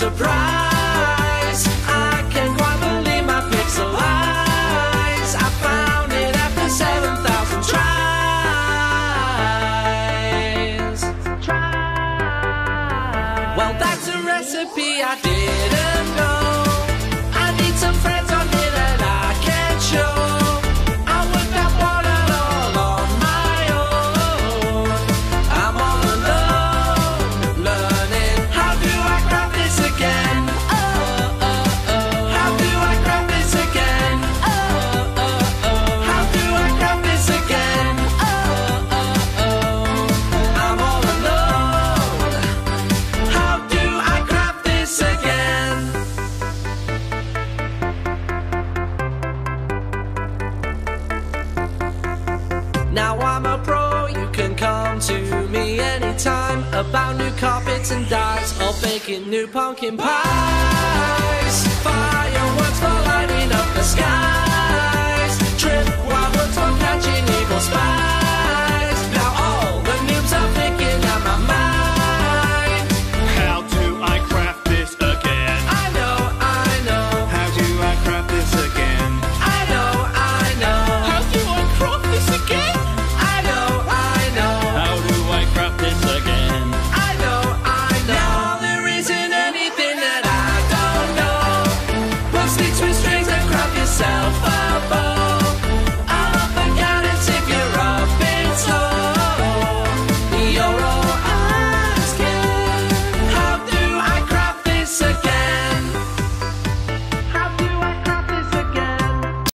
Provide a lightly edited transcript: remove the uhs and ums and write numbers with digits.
surprise. I can't quite believe my pixel eyes. I found it after 7,000 tries. Well, that's a recipe I didn't know. I need some friends on here that I can show. I worked that one out all on my own. I'm all alone, learning. How do I craft this again? How do I craft this again? How do I craft this again? I'm all alone. How do I craft this again? Now I'm a pro, you can come to me anytime about new carpets and dyes or baking new pumpkin pies. Fire